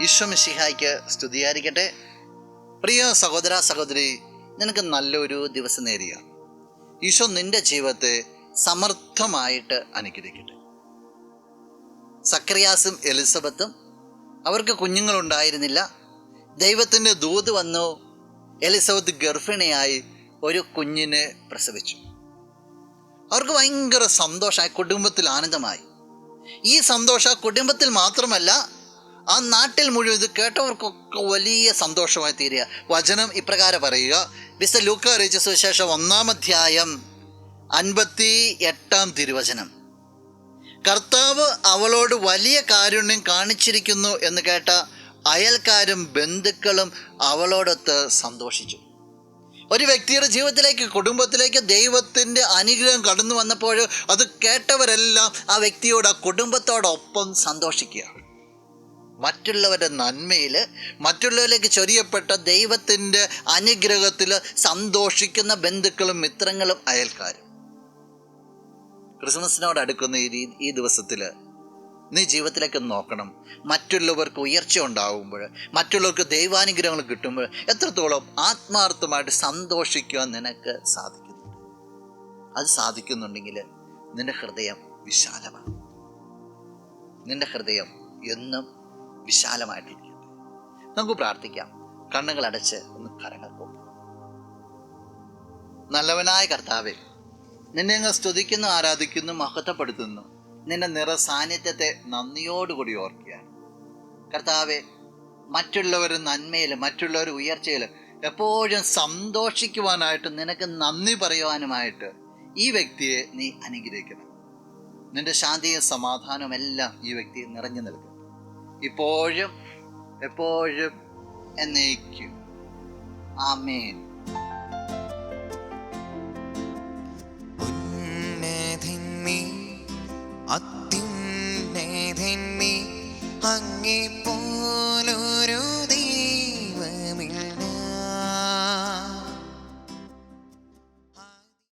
ഈശോ മിശിഹായ്ക്ക് സ്തുതിയായിരിക്കട്ടെ. പ്രിയ സഹോദര സഹോദരി, നിനക്ക് നല്ലൊരു ദിവസം നേരുക. ഈശോ നിന്റെ ജീവിതത്തെ സമർത്ഥമായിട്ട് അനുഗ്രഹിക്കട്ടെ. സക്കറിയാസും എലിസബത്തും അവർക്ക് കുഞ്ഞുങ്ങളുണ്ടായിരുന്നില്ല. ദൈവത്തിൻ്റെ ദൂത് വന്നു. എലിസബത്ത് ഗർഭിണിയായി ഒരു കുഞ്ഞിനെ പ്രസവിച്ചു. അവർക്ക് ഭയങ്കര സന്തോഷമായി, കുടുംബത്തിൽ ആനന്ദമായി. ഈ സന്തോഷം കുടുംബത്തിൽ മാത്രമല്ല, ആ നാട്ടിൽ മുഴുവൻ ഇത് കേട്ടവർക്കൊക്കെ വലിയ സന്തോഷമായി തീരുക. വചനം ഇപ്രകാരം പറയുക. വിശുദ്ധ ലൂക്കാ അറിയിച്ച സുവിശേഷം 1-ാം അധ്യായം 58-ാം തിരുവചനം. കർത്താവ് അവളോട് വലിയ കാരുണ്യം കാണിച്ചിരിക്കുന്നു എന്ന് കേട്ട അയൽക്കാരും ബന്ധുക്കളും അവളോടൊത്ത് സന്തോഷിച്ചു. ഒരു വ്യക്തിയുടെ ജീവിതത്തിലേക്ക്, കുടുംബത്തിലേക്ക് ദൈവത്തിൻ്റെ അനുഗ്രഹം കടന്നു വന്നപ്പോൾ അത് കേട്ടവരെല്ലാം ആ വ്യക്തിയോട്, ആ കുടുംബത്തോടൊപ്പം സന്തോഷിക്കുക. മറ്റുള്ളവരുടെ നന്മയിൽ, മറ്റുള്ളവരിലേക്ക് ചൊരിയപ്പെട്ട ദൈവത്തിൻ്റെ അനുഗ്രഹത്തിൽ സന്തോഷിക്കുന്ന ബന്ധുക്കളും മിത്രങ്ങളും അയൽക്കാരും. ക്രിസ്മസിനോട് അടുക്കുന്ന ഈ ദിവസത്തിൽ നീ ജീവിതത്തിലേക്ക് നോക്കണം. മറ്റുള്ളവർക്ക് ഉയർച്ച ഉണ്ടാകുമ്പോൾ, മറ്റുള്ളവർക്ക് ദൈവാനുഗ്രഹങ്ങൾ കിട്ടുമ്പോൾ എത്രത്തോളം ആത്മാർത്ഥമായിട്ട് സന്തോഷിക്കുവാൻ നിനക്ക് സാധിക്കുന്നുണ്ട്. അത് സാധിക്കുന്നുണ്ടെങ്കിൽ നിന്റെ ഹൃദയം വിശാലമാണ്. നിന്റെ ഹൃദയം എന്നും വിശാലമായിട്ടിരിക്കട്ടെ. നമുക്ക് പ്രാർത്ഥിക്കാം. കണ്ണുകൾ അടച്ച് ഒന്ന് കരങ്ങൾ പോകും. നല്ലവനായ കർത്താവേ, നിന്നെ അങ്ങ് സ്തുതിക്കുന്നു, ആരാധിക്കുന്നു, മഹത്വപ്പെടുത്തുന്നു. നിന്റെ നിറസാന്നിധ്യത്തെ നന്ദിയോടുകൂടി ഓർക്കുകയാണ് കർത്താവെ. മറ്റുള്ളവരുടെ നന്മയിൽ, മറ്റുള്ളവരുടെ ഉയർച്ചയിൽ എപ്പോഴും സന്തോഷിക്കുവാനായിട്ട്, നിനക്ക് നന്ദി പറയുവാനുമായിട്ട് ഈ വ്യക്തിയെ നീ അനുഗ്രഹിക്കണം. നിന്റെ ശാന്തിയും സമാധാനവും എല്ലാം ഈ വ്യക്തി നിറഞ്ഞു നിൽക്കും, ഇപ്പോഴും എപ്പോഴും എന്നേക്കും. ആമേൻ.